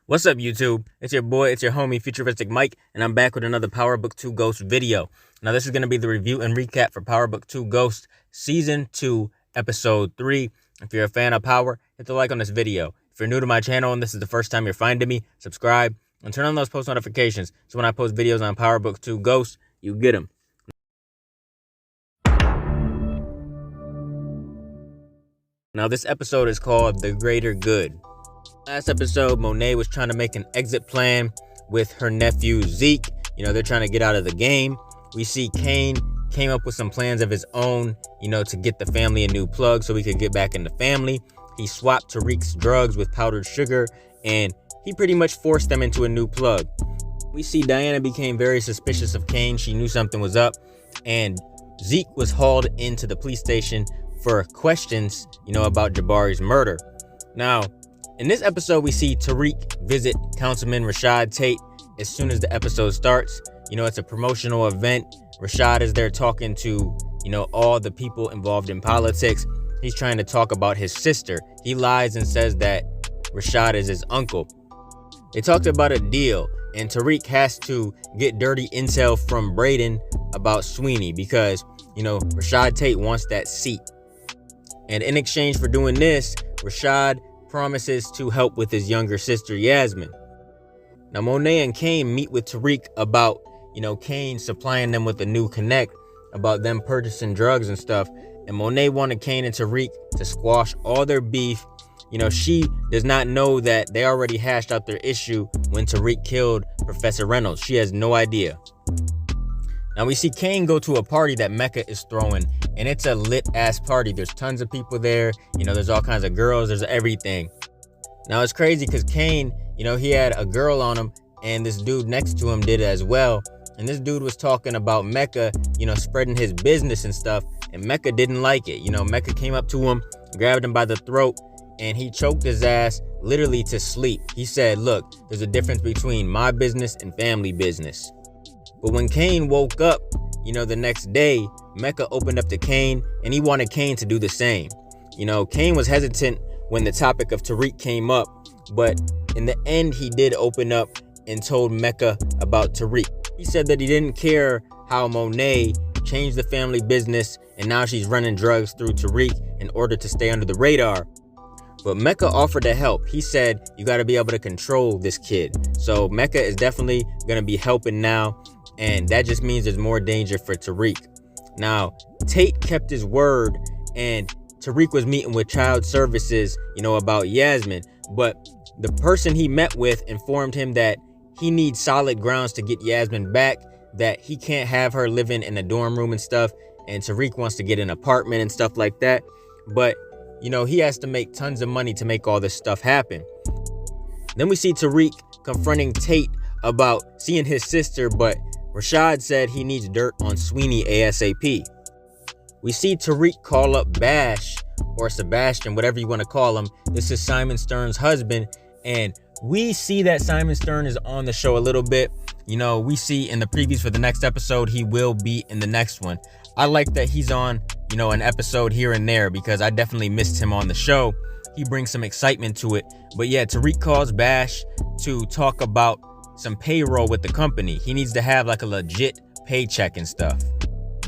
What's up, YouTube? It's your boy, it's your homie, FuturisticMike, and I'm back with another Power Book 2 Ghost video. Now, this is going to be the review and recap for Power Book 2 Ghost Season 2, Episode 3. If you're a fan of Power, hit the like on this video. If you're new to my channel and this is the first time you're finding me, subscribe and turn on those post notifications so when I post videos on Power Book 2 Ghost, you get them. Now, this episode is called The Greater Good. Last episode, Monet was trying to make an exit plan with her nephew, Zeke. They're trying to get out of the game. We see Kane came up with some plans of his own, to get the family a new plug so we could get back in the family. He swapped Tariq's drugs with powdered sugar, and he pretty much forced them into a new plug. We see Diana became very suspicious of Kane. She knew something was up, and Zeke was hauled into the police station for questions, about Jabari's murder. Now, in this episode, we see Tariq visit Councilman Rashad Tate as soon as the episode starts. It's a promotional event. Rashad is there talking to, all the people involved in politics. He's trying to talk about his sister. He lies and says that Rashad is his uncle. They talked about a deal, and Tariq has to get dirty intel from Braden about Sweeney because, Rashad Tate wants that seat. And in exchange for doing this, Rashad promises to help with his younger sister, Yasmin. Now, Monet and Kane meet with Tariq about, Kane supplying them with a new connect, about them purchasing drugs and stuff. And Monet wanted Kane and Tariq to squash all their beef. She does not know that they already hashed out their issue when Tariq killed Professor Reynolds. She has no idea. Now, we see Kane go to a party that Mecca is throwing, and it's a lit-ass party. There's tons of people there. There's all kinds of girls. There's everything. Now, it's crazy because Kane, he had a girl on him, and this dude next to him did as well. And this dude was talking about Mecca, spreading his business and stuff, and Mecca didn't like it. Mecca came up to him, grabbed him by the throat, and he choked his ass literally to sleep. He said, look, there's a difference between my business and family business. But when Kane woke up, the next day, Mecca opened up to Kane, and he wanted Kane to do the same. Kane was hesitant when the topic of Tariq came up, but in the end, he did open up and told Mecca about Tariq. He said that he didn't care how Monet changed the family business, and now she's running drugs through Tariq in order to stay under the radar. But Mecca offered to help. He said, you got to be able to control this kid. So Mecca is definitely going to be helping now. And that just means there's more danger for Tariq. Now, Tate kept his word, and Tariq was meeting with child services, about Yasmin. But the person he met with informed him that he needs solid grounds to get Yasmin back, that he can't have her living in a dorm room and stuff. And Tariq wants to get an apartment and stuff like that. But, he has to make tons of money to make all this stuff happen. Then we see Tariq confronting Tate about seeing his sister, but Rashad said he needs dirt on Sweeney ASAP. We see Tariq call up Bash, or Sebastian, whatever you want to call him. This is Simon Stern's husband, and we see that Simon Stern is on the show a little bit. We see in the previews for the next episode, he will be in the next one. I like that he's on, an episode here and there because I definitely missed him on the show. He brings some excitement to it. But yeah, Tariq calls Bash to talk about some payroll with the company. He needs to have like a legit paycheck and stuff.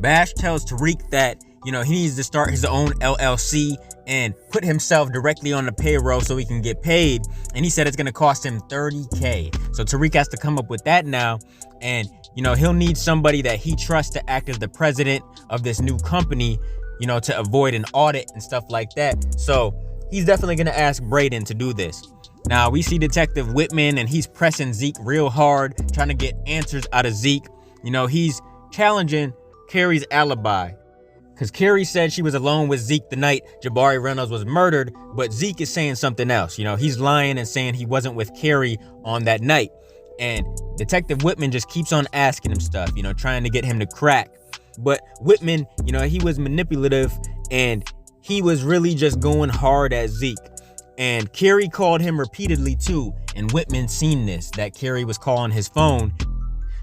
Bash tells Tariq that, he needs to start his own LLC and put himself directly on the payroll so he can get paid. And he said it's going to cost him $30K. So Tariq has to come up with that now. And, he'll need somebody that he trusts to act as the president of this new company, to avoid an audit and stuff like that. So he's definitely going to ask Braden to do this. Now, we see Detective Whitman, and he's pressing Zeke real hard, trying to get answers out of Zeke. He's challenging Carrie's alibi, because Carrie said she was alone with Zeke the night Jabari Reynolds was murdered, but Zeke is saying something else. He's lying and saying he wasn't with Carrie on that night. And Detective Whitman just keeps on asking him stuff, trying to get him to crack. But Whitman, he was manipulative, and he was really just going hard at Zeke. And Carrie called him repeatedly too, and Whitman seen this, that Carrie was calling his phone.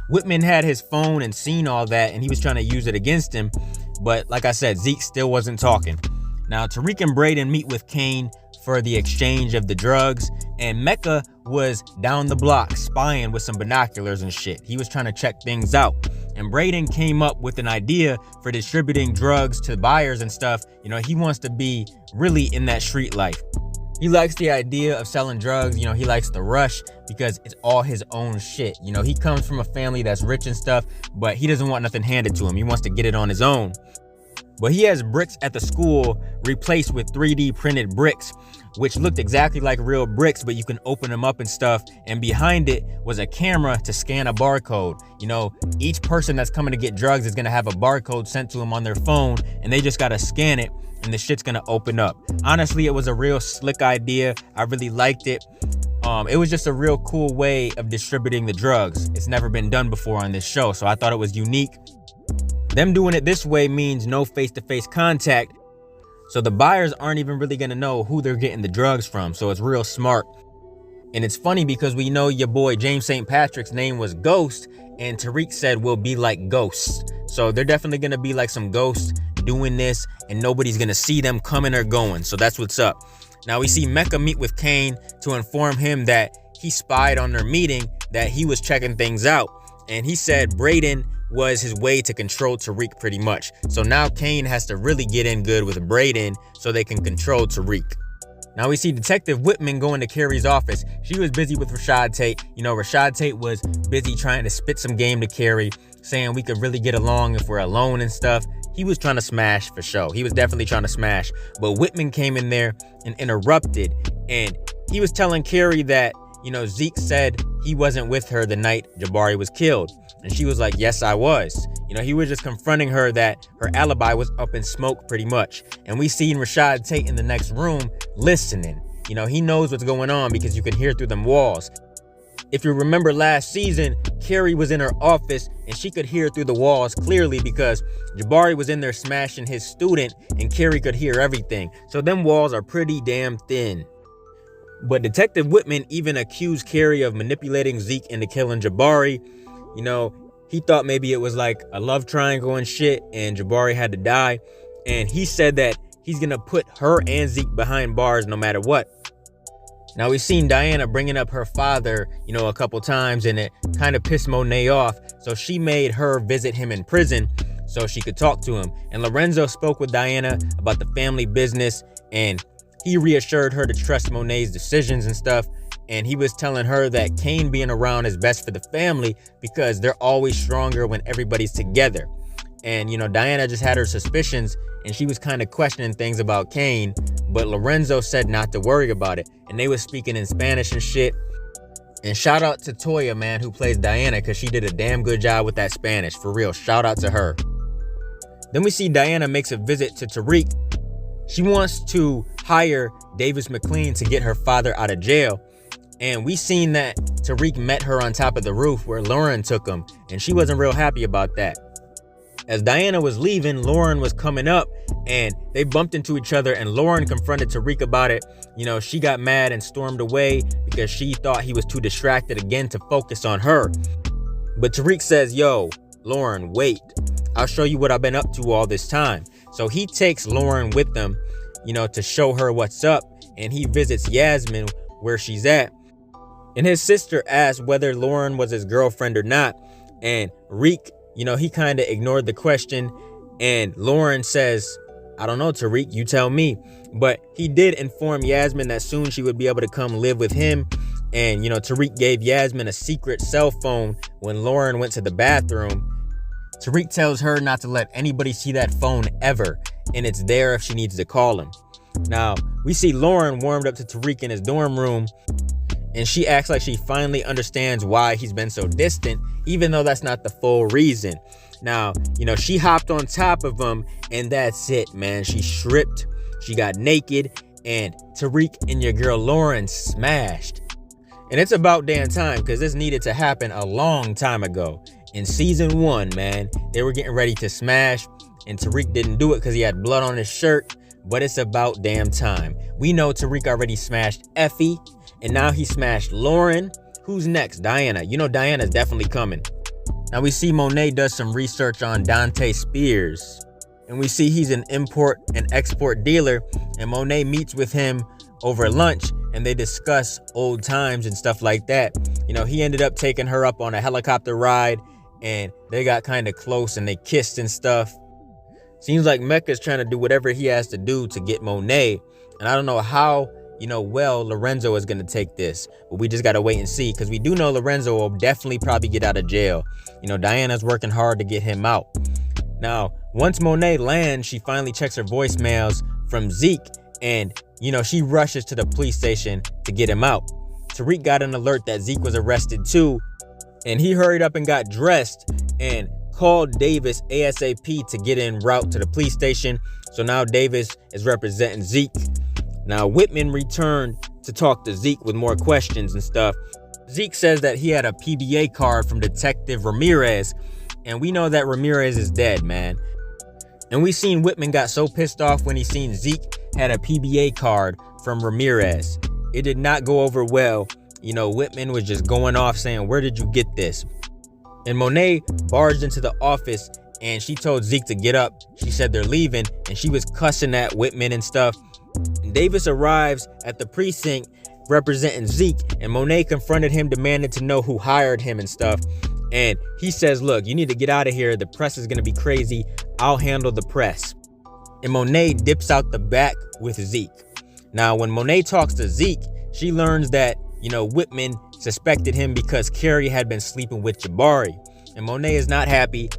Whitman had his phone and seen all that, and he was trying to use it against him. But like I said, Zeke still wasn't talking. Now, Tariq and Braden meet with Kane for the exchange of the drugs. And Mecca was down the block spying with some binoculars and shit. He was trying to check things out. And Braden came up with an idea for distributing drugs to buyers and stuff. You know, he wants to be really in that street life. He likes the idea of selling drugs. You know, he likes the rush because it's all his own shit. You know, he comes from a family that's rich and stuff, but he doesn't want nothing handed to him. He wants to get it on his own. But he has bricks at the school replaced with 3D printed bricks, which looked exactly like real bricks, but you can open them up and stuff. And behind it was a camera to scan a barcode. You know, each person that's coming to get drugs is gonna have a barcode sent to them on their phone, and they just gotta scan it, and the shit's gonna open up. Honestly, it was a real slick idea. I really liked it. It was just a real cool way of distributing the drugs. It's never been done before on this show, so I thought it was unique. Them doing it this way means no face-to-face contact, so the buyers aren't even really gonna know who they're getting the drugs from, so it's real smart. And it's funny because we know your boy James St. Patrick's name was Ghost, and Tariq said we'll be like ghosts. So they're definitely gonna be like some ghosts doing this, and nobody's gonna see them coming or going, so that's what's up. Now we see Mecca meet with Kane to inform him that he spied on their meeting, that he was checking things out, and he said Braden was his way to control Tariq pretty much. So now Kane has to really get in good with Braden so they can control Tariq. Now we see Detective Whitman going to Carrie's office. She was busy with Rashad Tate. You know, Rashad Tate was busy trying to spit some game to Carrie, saying we could really get along if we're alone and stuff. He was trying to smash for sure. He was definitely trying to smash. But Whitman came in there and interrupted. And he was telling Carrie that, you know, Zeke said he wasn't with her the night Jabari was killed. And she was like, yes, I was. You know, he was just confronting her that her alibi was up in smoke pretty much. And we seen Rashad Tate in the next room listening. You know, he knows what's going on because you can hear through them walls. If you remember last season, Carrie was in her office and she could hear through the walls clearly because Jabari was in there smashing his student and Carrie could hear everything. So them walls are pretty damn thin. But Detective Whitman even accused Carrie of manipulating Zeke into killing Jabari. You know, he thought maybe it was like a love triangle and shit and Jabari had to die. And he said that he's gonna put her and Zeke behind bars no matter what. Now we've seen Diana bringing up her father, you know, a couple times, and it kind of pissed Monet off. So she made her visit him in prison so she could talk to him. And Lorenzo spoke with Diana about the family business, and he reassured her to trust Monet's decisions and stuff. And he was telling her that Kane being around is best for the family because they're always stronger when everybody's together. And, you know, Diana just had her suspicions and she was kind of questioning things about Kane, but Lorenzo said not to worry about it. And they was speaking in Spanish and shit. And shout out to Toya, man, who plays Diana, because she did a damn good job with that Spanish. For real, shout out to her. Then we see Diana makes a visit to Tariq. She wants to hire Davis McLean to get her father out of jail. And we seen that Tariq met her on top of the roof where Lauren took him, and she wasn't real happy about that. As Diana was leaving, Lauren was coming up and they bumped into each other, and Lauren confronted Tariq about it. You know, she got mad and stormed away because she thought he was too distracted again to focus on her. But Tariq says, yo, Lauren, wait. I'll show you what I've been up to all this time. So he takes Lauren with them, you know, to show her what's up, and he visits Yasmin where she's at. And his sister asked whether Lauren was his girlfriend or not, and Reek, you know, he kind of ignored the question, and Lauren says, I don't know, Tariq, you tell me. But he did inform Yasmin that soon she would be able to come live with him. And, you know, Tariq gave Yasmin a secret cell phone when Lauren went to the bathroom. Tariq tells her not to let anybody see that phone ever, and it's there if she needs to call him. Now, we see Lauren warmed up to Tariq in his dorm room, and she acts like she finally understands why he's been so distant, even though that's not the full reason. Now, you know, she hopped on top of him, and that's it, man. She stripped, she got naked, and Tariq and your girl Lauren smashed. And it's about damn time, because this needed to happen a long time ago. In season 1, man, they were getting ready to smash, and Tariq didn't do it because he had blood on his shirt, but it's about damn time. We know Tariq already smashed Effie, and now he smashed Lauren. Who's next? Diana. You know Diana's definitely coming. Now we see Monet does some research on Dante Spears, and we see he's an import and export dealer, and Monet meets with him over lunch and they discuss old times and stuff like that. You know, he ended up taking her up on a helicopter ride and they got kind of close and they kissed and stuff. Seems like Mecca's trying to do whatever he has to do to get Monet. And I don't know how, well Lorenzo is going to take this. But we just got to wait and see, because we do know Lorenzo will definitely probably get out of jail. Diana's working hard to get him out. Now, once Monet lands, she finally checks her voicemails from Zeke. And, she rushes to the police station to get him out. Tariq got an alert that Zeke was arrested too. And he hurried up and got dressed and called Davis ASAP to get en route to the police station. So now Davis is representing Zeke. Now Whitman returned to talk to Zeke with more questions and stuff. Zeke says that he had a PBA card from Detective Ramirez, and we know that Ramirez is dead, man. And we seen Whitman got so pissed off when he seen Zeke had a PBA card from Ramirez. It did not go over well. Whitman was just going off saying, "Where did you get this?" And Monet barged into the office and she told Zeke to get up. She said they're leaving and she was cussing at Whitman and stuff. Davis arrives at the precinct representing Zeke, and Monet confronted him, demanding to know who hired him and stuff. And he says, "Look, you need to get out of here. The press is going to be crazy. I'll handle the press." And Monet dips out the back with Zeke. Now, when Monet talks to Zeke, she learns that, Whitman suspected him because Carrie had been sleeping with Jabari. And Monet is not happy.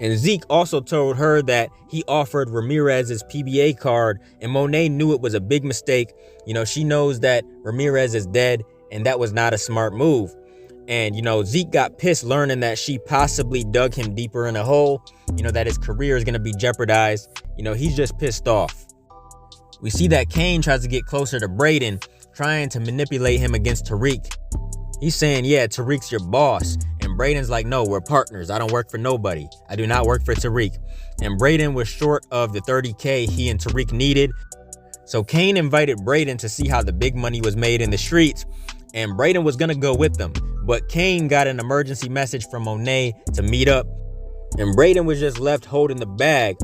And Zeke also told her that he offered Ramirez's PBA card, and Monet knew it was a big mistake. She knows that Ramirez is dead, and that was not a smart move. And, Zeke got pissed learning that she possibly dug him deeper in a hole, that his career is going to be jeopardized. He's just pissed off. We see that Kane tries to get closer to Braden, trying to manipulate him against Tariq. He's saying, "Yeah, Tariq's your boss." And Braden's like, "No, we're partners. I don't work for nobody. I do not work for Tariq." And Braden was short of the $30K he and Tariq needed. So Kane invited Braden to see how the big money was made in the streets. And Braden was going to go with them. But Kane got an emergency message from Monet to meet up. And Braden was just left holding the bag.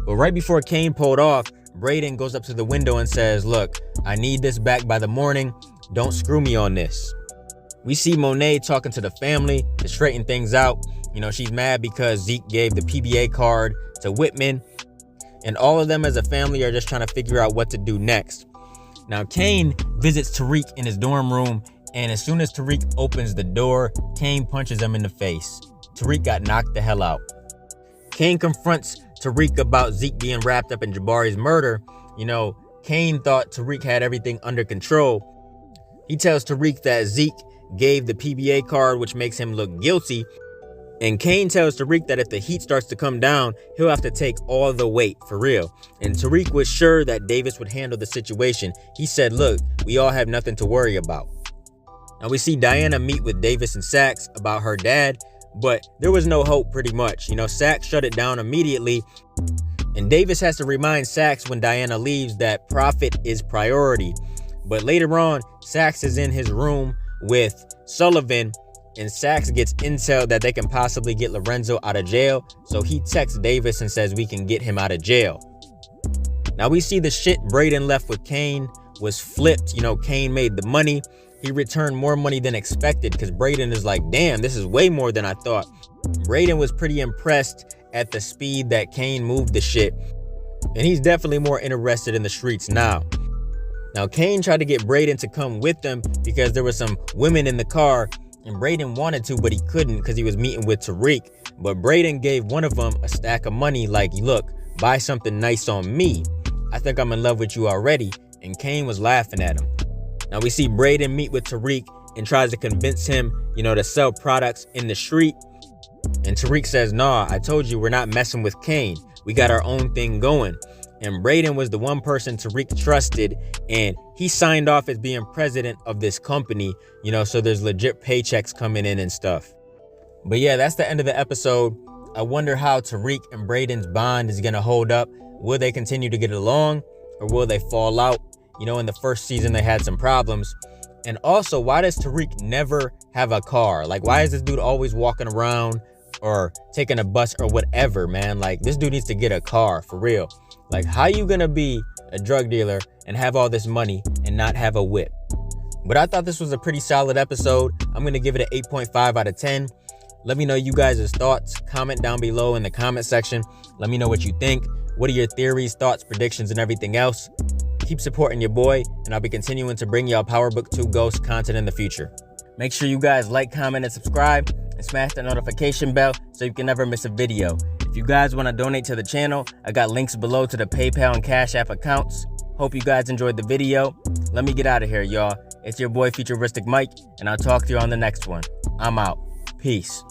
But right before Kane pulled off, Braden goes up to the window and says, "Look, I need this back by the morning. Don't screw me on this." We see Monet talking to the family to straighten things out. She's mad because Zeke gave the PBA card to Whitman. And all of them as a family are just trying to figure out what to do next. Now, Kane visits Tariq in his dorm room. And as soon as Tariq opens the door, Kane punches him in the face. Tariq got knocked the hell out. Kane confronts Tariq about Zeke being wrapped up in Jabari's murder. Kane thought Tariq had everything under control. He tells Tariq that Zeke gave the PBA card, which makes him look guilty. And Kane tells Tariq that if the heat starts to come down, he'll have to take all the weight, for real. And Tariq was sure that Davis would handle the situation. He said, "Look, we all have nothing to worry about." Now we see Diana meet with Davis and Saxe about her dad, but there was no hope pretty much. Saxe shut it down immediately. And Davis has to remind Saxe when Diana leaves that profit is priority. But later on, Saxe is in his room with Sullivan, and Saxe gets intel that they can possibly get Lorenzo out of jail. So he texts Davis and says we can get him out of jail. Now we see the shit Braden left with Kane was flipped. Kane made the money. He returned more money than expected because Braden is like, "Damn, this is way more than I thought." Braden was pretty impressed at the speed that Kane moved the shit. And he's definitely more interested in the streets now. Now, Kane tried to get Braden to come with them because there were some women in the car. And Braden wanted to, but he couldn't because he was meeting with Tariq. But Braden gave one of them a stack of money like, "Look, buy something nice on me. I think I'm in love with you already." And Kane was laughing at him. Now we see Braden meet with Tariq and tries to convince him, to sell products in the street. And Tariq says, "Nah, I told you we're not messing with Kane. We got our own thing going." And Braden was the one person Tariq trusted, and he signed off as being president of this company, so there's legit paychecks coming in and stuff. But yeah, that's the end of the episode. I wonder how Tariq and Braden's bond is going to hold up. Will they continue to get along, or will they fall out? In the first season, they had some problems. And also, why does Tariq never have a car? Like, why is this dude always walking around or taking a bus or whatever, man? Like, this dude needs to get a car, for real. Like, how you gonna be a drug dealer, and have all this money and not have a whip. But I thought this was a pretty solid episode. I'm going to give it an 8.5 out of 10. Let me know you guys' thoughts. Comment down below in the comment section. Let me know what you think. What are your theories, thoughts, predictions, and everything else? Keep supporting your boy, and I'll be continuing to bring y'all Power Book 2 Ghost content in the future. Make sure you guys like, comment, and subscribe, and smash that notification bell so you can never miss a video. If you guys want to donate to the channel, I got links below to the PayPal and Cash App accounts. Hope you guys enjoyed the video. Let me get out of here, y'all. It's your boy FuturisticMike, and I'll talk to you on the next one. I'm out. Peace.